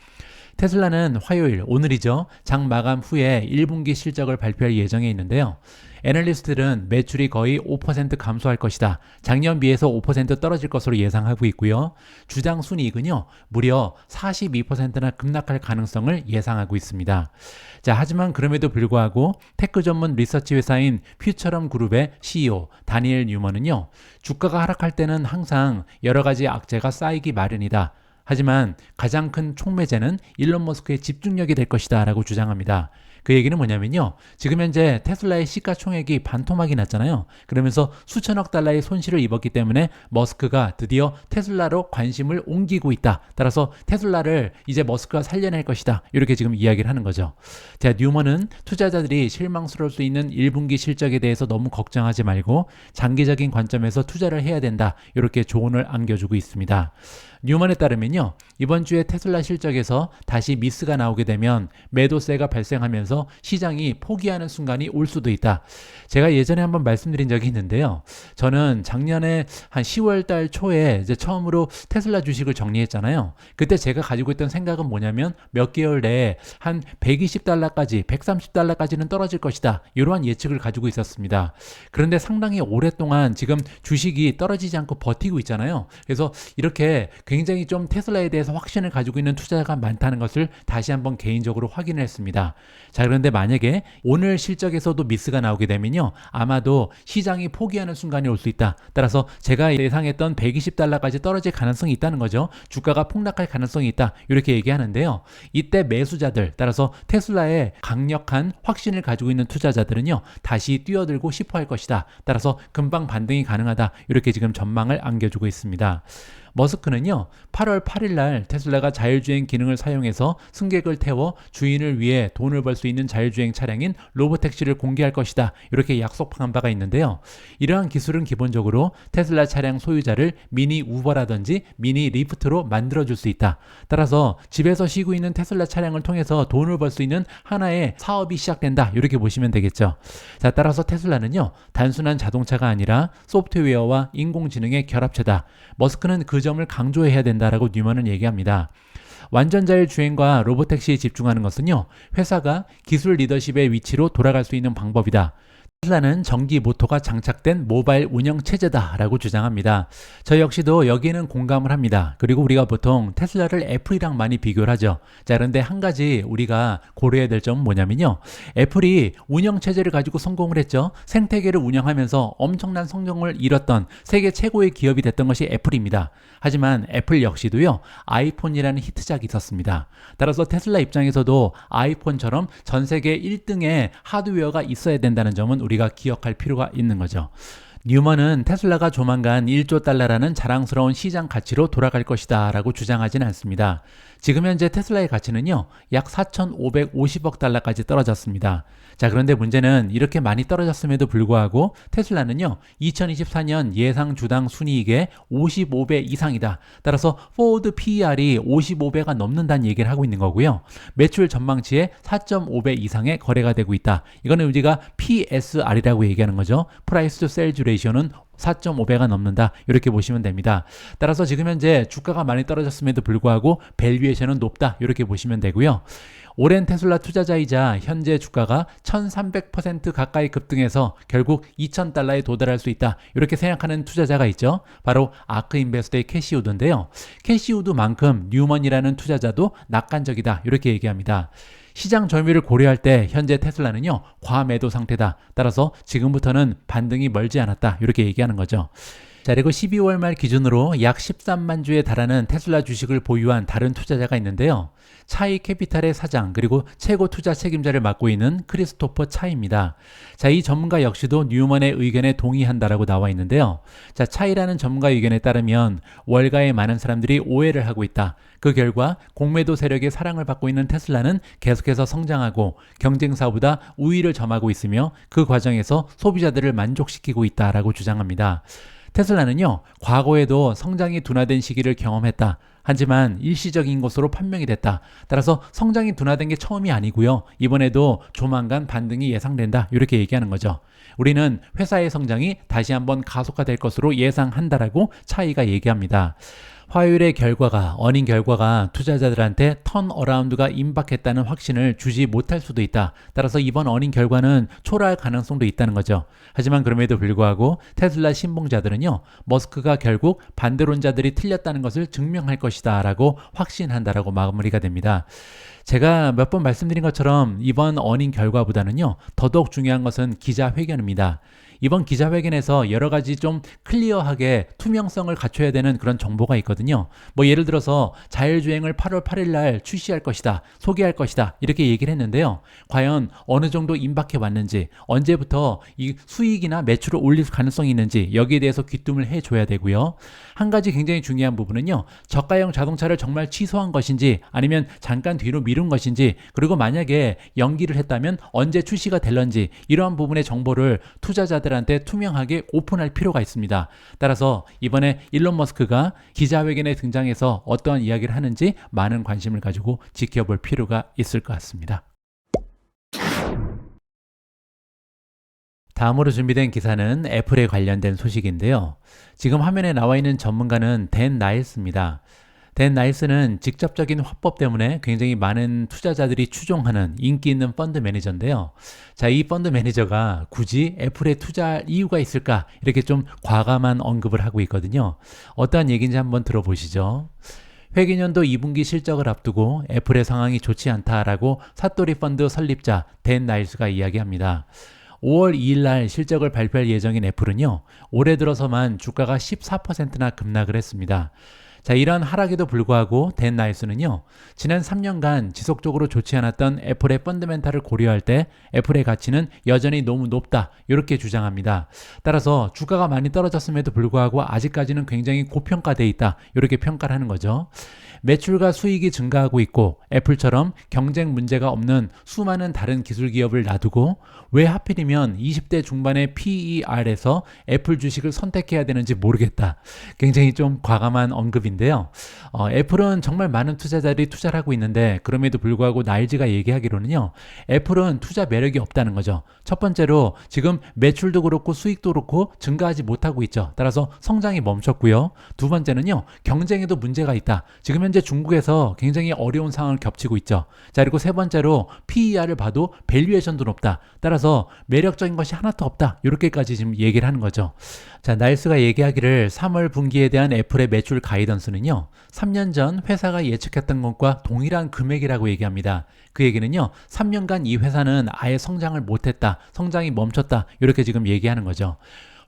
테슬라는 화요일, 오늘이죠. 장 마감 후에 1분기 실적을 발표할 예정에 있는데요. 애널리스트들은 매출이 거의 5% 감소할 것이다. 작년 비해서 5% 떨어질 것으로 예상하고 있고요. 주당 순이익은요, 무려 42%나 급락할 가능성을 예상하고 있습니다. 자, 하지만 그럼에도 불구하고 테크 전문 리서치 회사인 퓨처럼 그룹의 CEO 다니엘 뉴먼은요, 주가가 하락할 때는 항상 여러 가지 악재가 쌓이기 마련이다. 하지만 가장 큰 촉매제는 일론 머스크의 집중력이 될 것이다 라고 주장합니다. 그 얘기는 뭐냐면요. 지금 현재 테슬라의 시가총액이 반토막이 났잖아요. 그러면서 수천억 달러의 손실을 입었기 때문에 머스크가 드디어 테슬라로 관심을 옮기고 있다. 따라서 테슬라를 이제 머스크가 살려낼 것이다. 이렇게 지금 이야기를 하는 거죠. 자, 뉴먼은 투자자들이 실망스러울 수 있는 1분기 실적에 대해서 너무 걱정하지 말고 장기적인 관점에서 투자를 해야 된다. 이렇게 조언을 안겨주고 있습니다. 뉴먼에 따르면요. 이번 주에 테슬라 실적에서 다시 미스가 나오게 되면 매도세가 발생하면서 시장이 포기하는 순간이 올 수도 있다. 제가 예전에 한번 말씀드린 적이 있는데요. 저는 작년에 한 10월 달 초에 이제 처음으로 테슬라 주식을 정리했잖아요. 그때 제가 가지고 있던 생각은 뭐냐면 몇 개월 내에 한 120달러까지 130달러까지는 떨어질 것이다. 이러한 예측을 가지고 있었습니다. 그런데 상당히 오랫동안 지금 주식이 떨어지지 않고 버티고 있잖아요. 그래서 이렇게 굉장히 좀 테슬라에 대해서 확신을 가지고 있는 투자자가 많다는 것을 다시 한번 개인적으로 확인을 했습니다. 자, 그런데 만약에 오늘 실적에서도 미스가 나오게 되면요. 아마도 시장이 포기하는 순간이 올 수 있다. 따라서 제가 예상했던 120달러까지 떨어질 가능성이 있다는 거죠. 주가가 폭락할 가능성이 있다. 이렇게 얘기하는데요. 이때 매수자들, 따라서 테슬라에 강력한 확신을 가지고 있는 투자자들은요. 다시 뛰어들고 싶어 할 것이다. 따라서 금방 반등이 가능하다. 이렇게 지금 전망을 안겨주고 있습니다. 머스크는요, 8월 8일 날 테슬라가 자율주행 기능을 사용해서 승객을 태워 주인을 위해 돈을 벌 수 있는 자율주행 차량인 로보택시를 공개할 것이다. 이렇게 약속한 바가 있는데요. 이러한 기술은 기본적으로 테슬라 차량 소유자를 미니 우버라든지 미니 리프트로 만들어줄 수 있다. 따라서 집에서 쉬고 있는 테슬라 차량을 통해서 돈을 벌 수 있는 하나의 사업이 시작된다. 이렇게 보시면 되겠죠. 자, 따라서 테슬라는요, 단순한 자동차가 아니라 소프트웨어와 인공지능의 결합체다. 머스크는 그 점을 강조해야 된다라고 뉴먼은 얘기합니다. 완전 자율 주행과 로보택시에 집중하는 것은요, 회사가 기술 리더십의 위치로 돌아갈 수 있는 방법이다. 테슬라는 전기 모터가 장착된 모바일 운영 체제다라고 주장합니다. 저 역시도 여기에는 공감을 합니다. 그리고 우리가 보통 테슬라를 애플이랑 많이 비교를 하죠. 자, 그런데 한 가지 우리가 고려해야 될 점은 뭐냐면요. 애플이 운영 체제를 가지고 성공을 했죠. 생태계를 운영하면서 엄청난 성공을 이뤘던 세계 최고의 기업이 됐던 것이 애플입니다. 하지만 애플 역시도요, 아이폰이라는 히트작이 있었습니다. 따라서 테슬라 입장에서도 아이폰처럼 전 세계 1등의 하드웨어가 있어야 된다는 점은 우리가 기억할 필요가 있는 거죠. 뉴먼은 테슬라가 조만간 1조 달러라는 자랑스러운 시장 가치로 돌아갈 것이다 라고 주장하지는 않습니다. 지금 현재 테슬라의 가치는요, 약 4,550억 달러까지 떨어졌습니다. 자, 그런데 문제는 이렇게 많이 떨어졌음에도 불구하고 테슬라는요, 2024년 예상 주당 순이익의 55배 이상이다. 따라서 포워드 PER이 55배가 넘는다는 얘기를 하고 있는 거고요. 매출 전망치의 4.5배 이상의 거래가 되고 있다. 이거는 우리가 PSR이라고 얘기하는 거죠. Price to Sales Ratio는 4.5배가 넘는다. 이렇게 보시면 됩니다. 따라서 지금 현재 주가가 많이 떨어졌음에도 불구하고 밸류에이션은 높다. 이렇게 보시면 되고요. 오랜 테슬라 투자자이자 현재 주가가 1300% 가까이 급등해서 결국 2000달러에 도달할 수 있다. 이렇게 생각하는 투자자가 있죠. 바로 아크 인베스트의 캐시 우드인데요. 캐시 우드만큼 뉴먼이라는 투자자도 낙관적이다. 이렇게 얘기합니다. 시장 점유율을 고려할 때 현재 테슬라는요, 과매도 상태다. 따라서 지금부터는 반등이 멀지 않았다. 이렇게 얘기하는 거죠. 자, 그리고 12월 말 기준으로 약 13만 주에 달하는 테슬라 주식을 보유한 다른 투자자가 있는데요. 차이 캐피탈의 사장 그리고 최고 투자 책임자를 맡고 있는 크리스토퍼 차이입니다. 자, 이 전문가 역시도 뉴먼의 의견에 동의한다라고 나와 있는데요. 자, 차이라는 전문가 의견에 따르면 월가에 많은 사람들이 오해를 하고 있다. 그 결과 공매도 세력의 사랑을 받고 있는 테슬라는 계속해서 성장하고 경쟁사보다 우위를 점하고 있으며 그 과정에서 소비자들을 만족시키고 있다라고 주장합니다. 테슬라는요, 과거에도 성장이 둔화된 시기를 경험했다. 하지만 일시적인 것으로 판명이 됐다. 따라서 성장이 둔화된 게 처음이 아니고요. 이번에도 조만간 반등이 예상된다. 이렇게 얘기하는 거죠. 우리는 회사의 성장이 다시 한번 가속화될 것으로 예상한다라고 차이가 얘기합니다. 화요일의 결과가, 어닝 결과가 투자자들한테 턴어라운드가 임박했다는 확신을 주지 못할 수도 있다. 따라서 이번 어닝 결과는 초라할 가능성도 있다는 거죠. 하지만 그럼에도 불구하고 테슬라 신봉자들은요, 머스크가 결국 반대론자들이 틀렸다는 것을 증명할 것이다 라고 확신한다라고 마무리가 됩니다. 제가 몇 번 말씀드린 것처럼 이번 어닝 결과보다는요, 더더욱 중요한 것은 기자회견입니다. 이번 기자회견에서 여러 가지 좀 클리어하게 투명성을 갖춰야 되는 그런 정보가 있거든요. 뭐 예를 들어서 자율주행을 8월 8일 날 출시할 것이다, 소개할 것이다, 이렇게 얘기를 했는데요. 과연 어느 정도 임박해 왔는지, 언제부터 이 수익이나 매출을 올릴 가능성이 있는지 여기에 대해서 귀뜸을 해줘야 되고요. 한 가지 굉장히 중요한 부분은요, 저가형 자동차를 정말 취소한 것인지 아니면 잠깐 뒤로 미룬 것인지, 그리고 만약에 연기를 했다면 언제 출시가 될런지, 이러한 부분의 정보를 투자자들한테 투명하게 오픈할 필요가 있습니다. 따라서 이번에 일론 머스크가 기자회견에 등장해서 어떠한 이야기를 하는지 많은 관심을 가지고 지켜볼 필요가 있을 것 같습니다. 다음으로 준비된 기사는 애플에 관련된 소식인데요. 지금 화면에 나와 있는 전문가는 댄 나일스입니다. 댄 나일스는 직접적인 화법 때문에 굉장히 많은 투자자들이 추종하는 인기 있는 펀드 매니저인데요. 자, 이 펀드 매니저가 굳이 애플에 투자할 이유가 있을까? 이렇게 좀 과감한 언급을 하고 있거든요. 어떠한 얘기인지 한번 들어보시죠. 회계년도 2분기 실적을 앞두고 애플의 상황이 좋지 않다라고 사토리 펀드 설립자 댄 나일스가 이야기합니다. 5월 2일 날 실적을 발표할 예정인 애플은요, 올해 들어서만 주가가 14%나 급락을 했습니다. 자, 이러한 하락에도 불구하고 댄 나일스는요, 지난 3년간 지속적으로 좋지 않았던 애플의 펀더멘탈을 고려할 때 애플의 가치는 여전히 너무 높다, 이렇게 주장합니다. 따라서 주가가 많이 떨어졌음에도 불구하고 아직까지는 굉장히 고평가되어 있다, 이렇게 평가를 하는 거죠. 매출과 수익이 증가하고 있고 애플처럼 경쟁 문제가 없는 수많은 다른 기술 기업을 놔두고 왜 하필이면 20대 중반의 PER에서 애플 주식을 선택해야 되는지 모르겠다. 굉장히 좀 과감한 언급인데요. 애플은 정말 많은 투자자들이 투자를 하고 있는데 그럼에도 불구하고 나일즈가 얘기하기로는요, 애플은 투자 매력이 없다는 거죠. 첫 번째로 지금 매출도 그렇고 수익도 그렇고 증가하지 못하고 있죠. 따라서 성장이 멈췄고요. 두 번째는요, 경쟁에도 문제가 있다. 지금 현재 중국에서 굉장히 어려운 상황을 겹치고 있죠. 자, 그리고 세 번째로 PER을 봐도 밸류에이션도 높다. 따라서 매력적인 것이 하나도 없다. 이렇게까지 지금 얘기를 하는 거죠. 자, 나일스가 얘기하기를 3월 분기에 대한 애플의 매출 가이던스는요, 3년 전 회사가 예측했던 것과 동일한 금액이라고 얘기합니다. 그 얘기는요, 3년간 이 회사는 아예 성장을 못했다, 성장이 멈췄다, 이렇게 지금 얘기하는 거죠.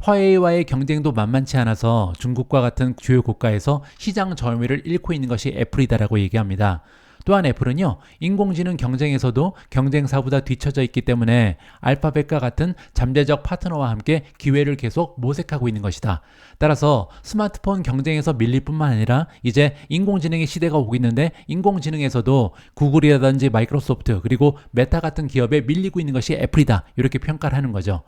화웨이와의 경쟁도 만만치 않아서 중국과 같은 주요 국가에서 시장 점유율을 잃고 있는 것이 애플이다라고 얘기합니다. 또한 애플은요, 인공지능 경쟁에서도 경쟁사보다 뒤처져 있기 때문에 알파벳과 같은 잠재적 파트너와 함께 기회를 계속 모색하고 있는 것이다. 따라서 스마트폰 경쟁에서 밀릴 뿐만 아니라 이제 인공지능의 시대가 오고 있는데 인공지능에서도 구글이라든지 마이크로소프트 그리고 메타 같은 기업에 밀리고 있는 것이 애플이다. 이렇게 평가를 하는 거죠.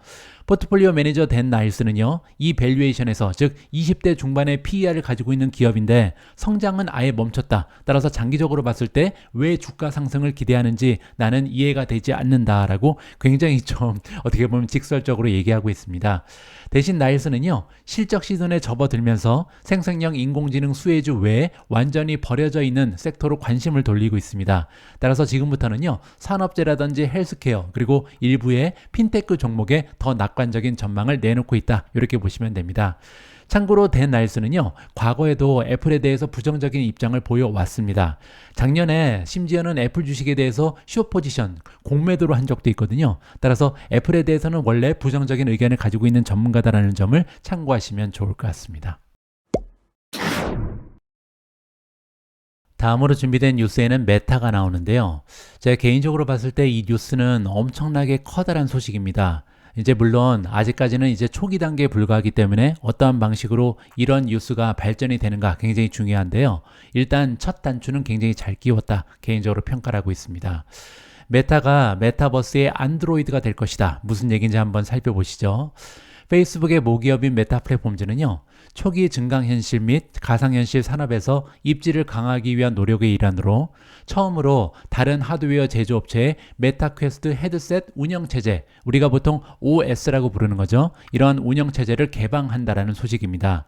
포트폴리오 매니저 댄 나일스는요, 이 밸류에이션에서 즉 20대 중반의 PER을 가지고 있는 기업인데 성장은 아예 멈췄다. 따라서 장기적으로 봤을 때 왜 주가 상승을 기대하는지 나는 이해가 되지 않는다라고 굉장히 좀 어떻게 보면 직설적으로 얘기하고 있습니다. 대신 나일스는요, 실적 시즌에 접어들면서 생성형 인공지능 수혜주 외에 완전히 버려져 있는 섹터로 관심을 돌리고 있습니다. 따라서 지금부터는요, 산업재라든지 헬스케어 그리고 일부의 핀테크 종목에 더 낙관적인 전망을 내놓고 있다. 이렇게 보시면 됩니다. 참고로 댄 나일스는요, 과거에도 애플에 대해서 부정적인 입장을 보여왔습니다. 작년에 심지어는 애플 주식에 대해서 숏 포지션, 공매도로 한 적도 있거든요. 따라서 애플에 대해서는 원래 부정적인 의견을 가지고 있는 전문가다라는 점을 참고하시면 좋을 것 같습니다. 다음으로 준비된 뉴스에는 메타가 나오는데요. 제가 개인적으로 봤을 때 이 뉴스는 엄청나게 커다란 소식입니다. 이제 물론 아직까지는 이제 초기 단계에 불과하기 때문에 어떠한 방식으로 이런 뉴스가 발전이 되는가 굉장히 중요한데요. 일단 첫 단추는 굉장히 잘 끼웠다. 개인적으로 평가를 하고 있습니다. 메타가 메타버스의 안드로이드가 될 것이다. 무슨 얘기인지 한번 살펴보시죠. 페이스북의 모기업인 메타 플랫폼즈는요, 초기 증강현실 및 가상현실 산업에서 입지를 강화하기 위한 노력의 일환으로 처음으로 다른 하드웨어 제조업체의 메타 퀘스트 헤드셋 운영체제, 우리가 보통 OS라고 부르는 거죠. 이러한 운영체제를 개방한다라는 소식입니다.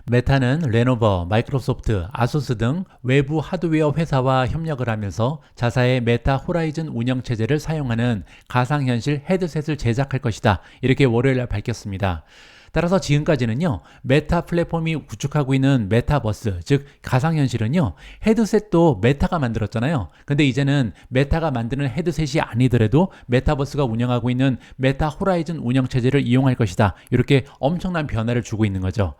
메타는 레노버, 마이크로소프트, 아수스 등 외부 하드웨어 회사와 협력을 하면서 자사의 메타 호라이즌 운영체제를 사용하는 가상현실 헤드셋을 제작할 것이다. 이렇게 월요일날 밝혔습니다. 따라서 지금까지는요, 메타 플랫폼이 구축하고 있는 메타버스, 즉 가상현실은요, 헤드셋도 메타가 만들었잖아요. 근데 이제는 메타가 만드는 헤드셋이 아니더라도 메타버스가 운영하고 있는 메타 호라이즌 운영체제를 이용할 것이다. 이렇게 엄청난 변화를 주고 있는 거죠.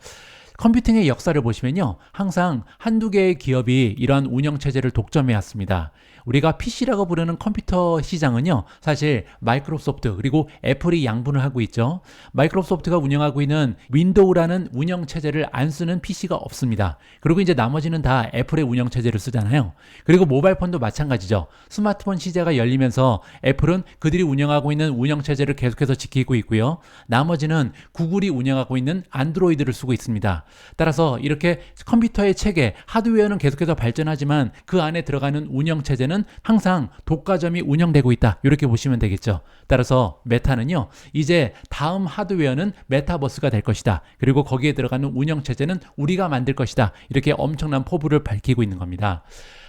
컴퓨팅의 역사를 보시면요, 항상 한두 개의 기업이 이러한 운영체제를 독점해 왔습니다. 우리가 PC라고 부르는 컴퓨터 시장은요, 사실 마이크로소프트 그리고 애플이 양분을 하고 있죠. 마이크로소프트가 운영하고 있는 윈도우라는 운영체제를 안 쓰는 PC가 없습니다. 그리고 이제 나머지는 다 애플의 운영체제를 쓰잖아요. 그리고 모바일폰도 마찬가지죠. 스마트폰 시대가 열리면서 애플은 그들이 운영하고 있는 운영체제를 계속해서 지키고 있고요. 나머지는 구글이 운영하고 있는 안드로이드를 쓰고 있습니다. 따라서 이렇게 컴퓨터의 체계, 하드웨어는 계속해서 발전하지만 그 안에 들어가는 운영체제는 항상 독과점이 운영되고 있다. 이렇게 보시면 되겠죠. 따라서 메타는요, 이제 다음 하드웨어는 메타버스가 될 것이다. 그리고 거기에 들어가는 운영체제는 우리가 만들 것이다. 이렇게 엄청난 포부를 밝히고 있는 겁니다.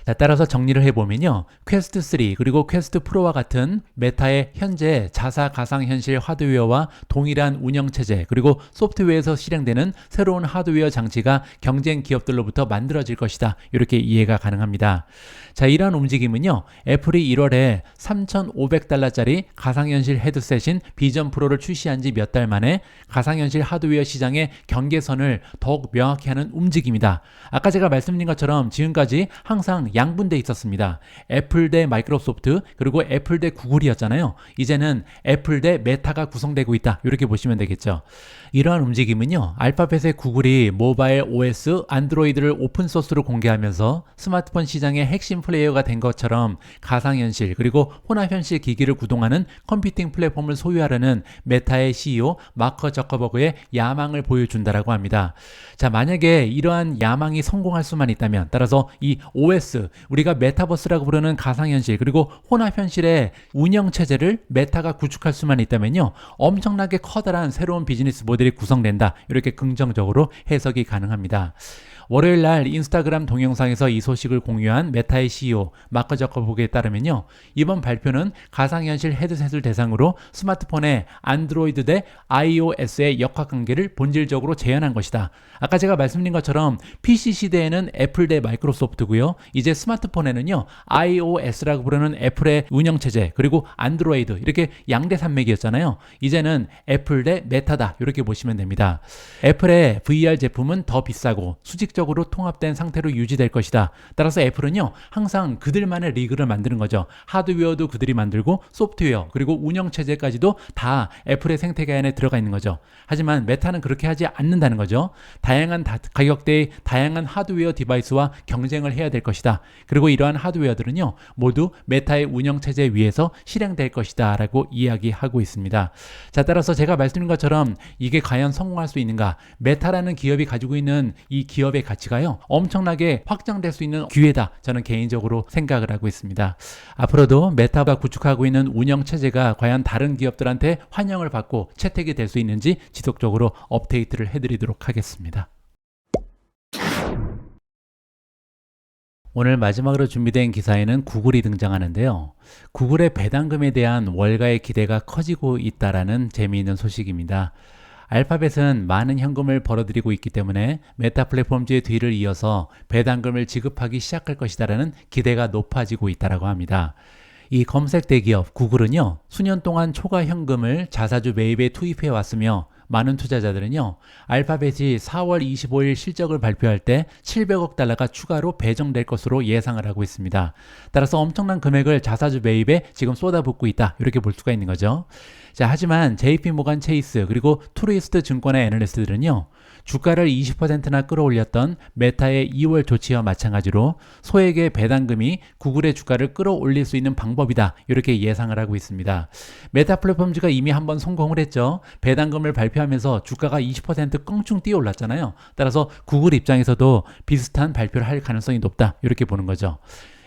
자, 따라서 정리를 해보면요, 퀘스트 3 그리고 퀘스트 프로와 같은 메타의 현재 자사 가상현실 하드웨어와 동일한 운영체제 그리고 소프트웨어에서 실행되는 새로운 하드웨어 장치가 경쟁 기업들로부터 만들어질 것이다. 이렇게 이해가 가능합니다. 자, 이러한 움직임은요, 애플이 1월에 3,500달러짜리 가상현실 헤드셋인 비전 프로를 출시한 지 몇 달 만에 가상현실 하드웨어 시장의 경계선을 더욱 명확히 하는 움직임이다. 아까 제가 말씀드린 것처럼 지금까지 항상 양분돼 있었습니다. 애플 대 마이크로소프트 그리고 애플 대 구글이었잖아요. 이제는 애플 대 메타가 구성되고 있다. 이렇게 보시면 되겠죠. 이러한 움직임은요, 알파벳의 구글이 모바일 OS, 안드로이드를 오픈소스로 공개하면서 스마트폰 시장의 핵심 플레이어가 된 것처럼 가상현실 그리고 혼합현실 기기를 구동하는 컴퓨팅 플랫폼을 소유하려는 메타의 CEO 마크 저커버그의 야망을 보여준다라고 합니다. 자, 만약에 이러한 야망이 성공할 수만 있다면, 따라서 이 OS, 우리가 메타버스라고 부르는 가상현실 그리고 혼합현실의 운영체제를 메타가 구축할 수만 있다면요, 엄청나게 커다란 새로운 비즈니스 모델이 구성된다. 이렇게 긍정적으로 해석이 가능합니다. 월요일 날 인스타그램 동영상에서 이 소식을 공유한 메타의 CEO 마크 저커버그에 따르면요, 이번 발표는 가상현실 헤드셋을 대상으로 스마트폰의 안드로이드 대 iOS의 역학관계를 본질적으로 재현한 것이다. 아까 제가 말씀드린 것처럼 PC 시대에는 애플 대 마이크로소프트고요, 이제 스마트폰에는요 iOS라고 부르는 애플의 운영체제, 그리고 안드로이드, 이렇게 양대 산맥이었잖아요. 이제는 애플 대 메타다, 이렇게 보시면 됩니다. 애플의 VR 제품은 더 비싸고 수직적으로 통합된 상태로 유지될 것이다. 따라서 애플은요 항상 그들만의 리그를 만드는 거죠. 하드웨어도 그들이 만들고 소프트웨어, 그리고 운영체제까지도 다 애플의 생태계 안에 들어가 있는 거죠. 하지만 메타는 그렇게 하지 않는다는 거죠. 다양한 가격대의 다양한 하드웨어 디바이스와 경쟁을 해야 될 것이다. 그리고 이러한 하드웨어들은요 모두 메타의 운영체제 위에서 실행될 것이다 라고 이야기하고 있습니다. 자, 따라서 제가 말씀드린 것처럼 이게 과연 성공할 수 있는가, 메타라는 기업이 가지고 있는 이 기업의 가치가요 엄청나게 확장될 수 있는 기회다, 저는 개인적으로 생각을 하고 있습니다. 앞으로도 메타가 구축하고 있는 운영체제가 과연 다른 기업들한테 환영을 받고 채택이 될 수 있는지 지속적으로 업데이트를 해드리도록 하겠습니다. 오늘 마지막으로 준비된 기사에는 구글이 등장하는데요. 구글의 배당금에 대한 월가의 기대가 커지고 있다라는 재미있는 소식입니다. 알파벳은 많은 현금을 벌어들이고 있기 때문에 메타 플랫폼즈의 뒤를 이어서 배당금을 지급하기 시작할 것이다라는 기대가 높아지고 있다고 합니다. 이 검색 대기업 구글은요, 수년 동안 초과 현금을 자사주 매입에 투입해 왔으며 많은 투자자들은요, 알파벳이 4월 25일 실적을 발표할 때 700억 달러가 추가로 배정될 것으로 예상을 하고 있습니다. 따라서 엄청난 금액을 자사주 매입에 지금 쏟아붓고 있다, 이렇게 볼 수가 있는 거죠. 자, 하지만 JP 모간 체이스 그리고 투리스트 증권의 애널리스트들은요, 주가를 20%나 끌어올렸던 메타의 2월 조치와 마찬가지로 소액의 배당금이 구글의 주가를 끌어올릴 수 있는 방법이다, 이렇게 예상을 하고 있습니다. 메타 플랫폼즈가 이미 한번 성공을 했죠. 배당금을 발표하면서 주가가 20% 껑충 뛰어 올랐잖아요. 따라서 구글 입장에서도 비슷한 발표를 할 가능성이 높다, 이렇게 보는 거죠.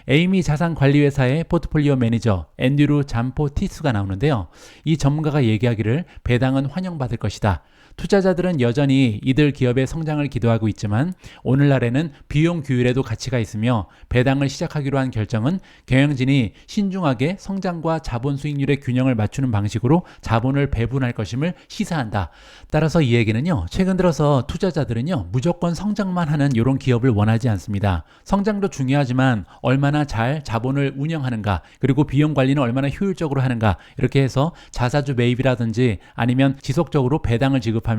에이미 자산관리회사의 포트폴리오 매니저 앤드류 잠포티스가 나오는데요. 이 전문가가 얘기하기를 배당은 환영받을 것이다. 투자자들은 여전히 이들 기업의 성장을 기도하고 있지만 오늘날에는 비용 규율에도 가치가 있으며 배당을 시작하기로 한 결정은 경영진이 신중하게 성장과 자본 수익률의 균형을 맞추는 방식으로 자본을 배분할 것임을 시사한다. 따라서 이 얘기는요, 최근 들어서 투자자들은요 무조건 성장만 하는 이런 기업을 원하지 않습니다. 성장도 중요하지만 얼마나 잘 자본을 운영하는가, 그리고 비용 관리는 얼마나 효율적으로 하는가, 이렇게 해서 자사주 매입이라든지 아니면 지속적으로 배당을 지급하면서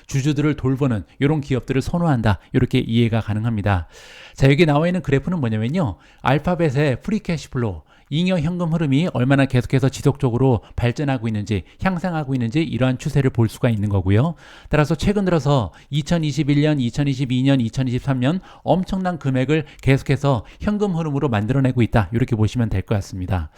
주주들을 돌보는 이런 기업들을 선호한다, 이렇게 이해가 가능합니다. 자, 여기 나와 있는 그래프는 뭐냐면요, 알파벳의 프리 캐시플로우, 잉여 현금 흐름이 얼마나 계속해서 지속적으로 발전하고 있는지, 향상하고 있는지, 이러한 추세를 볼 수가 있는 거고요. 따라서 최근 들어서 2021년, 2022년, 2023년 엄청난 금액을 계속해서 현금 흐름으로 만들어내고 있다, 이렇게 보시면 될 것 같습니다.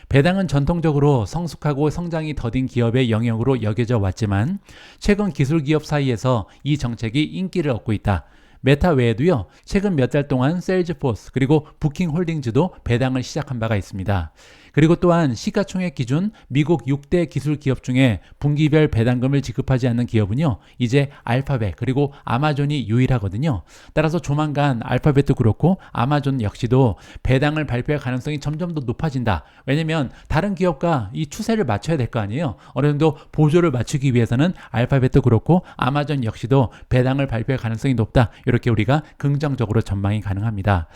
배당은 전통적으로 성숙하고 성장이 더딘 기업의 영역으로 여겨져 왔지만 최근 기술 기업 사이에서 이 정책이 인기를 얻고 있다. 메타 외에도요, 최근 몇 달 동안 세일즈포스 그리고 부킹홀딩즈도 배당을 시작한 바가 있습니다. 그리고 또한 시가총액 기준 미국 6대 기술 기업 중에 분기별 배당금을 지급하지 않는 기업은요, 이제 알파벳 그리고 아마존이 유일하거든요. 따라서 조만간 알파벳도 그렇고 아마존 역시도 배당을 발표할 가능성이 점점 더 높아진다. 왜냐면 다른 기업과 이 추세를 맞춰야 될 거 아니에요. 어느 정도 보조를 맞추기 위해서는 알파벳도 그렇고 아마존 역시도 배당을 발표할 가능성이 높다, 이렇게 우리가 긍정적으로 전망이 가능합니다.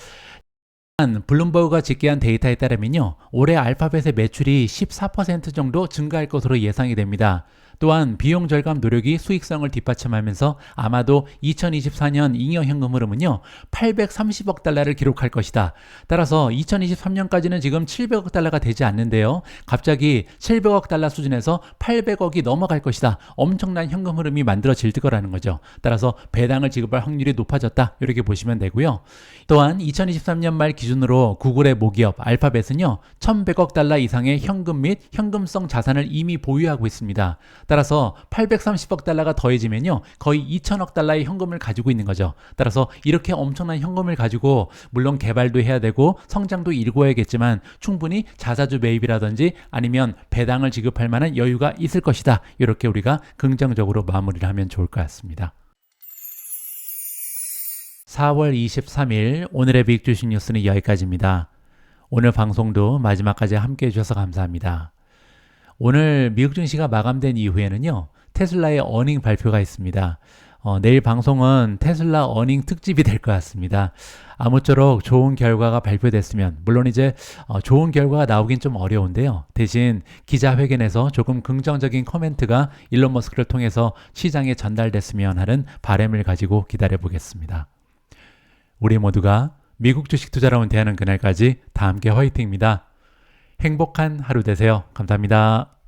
블룸버그가 집계한 데이터에 따르면요, 올해 알파벳의 매출이 14% 정도 증가할 것으로 예상이 됩니다. 또한 비용 절감 노력이 수익성을 뒷받침하면서 아마도 2024년 잉여 현금 흐름은요 830억 달러를 기록할 것이다. 따라서 2023년까지는 지금 700억 달러가 되지 않는데요, 갑자기 700억 달러 수준에서 800억이 넘어갈 것이다. 엄청난 현금 흐름이 만들어질 거라는 거죠. 따라서 배당을 지급할 확률이 높아졌다, 이렇게 보시면 되고요. 또한 2023년 말 기준으로 구글의 모기업 알파벳은요 1100억 달러 이상의 현금 및 현금성 자산을 이미 보유하고 있습니다. 따라서 830억 달러가 더해지면요 거의 2000억 달러의 현금을 가지고 있는 거죠. 따라서 이렇게 엄청난 현금을 가지고 물론 개발도 해야 되고 성장도 일궈야겠지만 충분히 자사주 매입이라든지 아니면 배당을 지급할 만한 여유가 있을 것이다. 이렇게 우리가 긍정적으로 마무리를 하면 좋을 것 같습니다. 4월 23일 오늘의 빅 주식 뉴스는 여기까지입니다. 오늘 방송도 마지막까지 함께 해주셔서 감사합니다. 오늘 미국 증시가 마감된 이후에는요, 테슬라의 어닝 발표가 있습니다. 내일 방송은 테슬라 어닝 특집이 될 것 같습니다. 아무쪼록 좋은 결과가 발표됐으면, 물론 이제 좋은 결과가 나오긴 좀 어려운데요. 대신 기자회견에서 조금 긍정적인 코멘트가 일론 머스크를 통해서 시장에 전달됐으면 하는 바람을 가지고 기다려 보겠습니다. 우리 모두가 미국 주식 투자로 대하는 그날까지 다 함께 화이팅입니다. 행복한 하루 되세요. 감사합니다.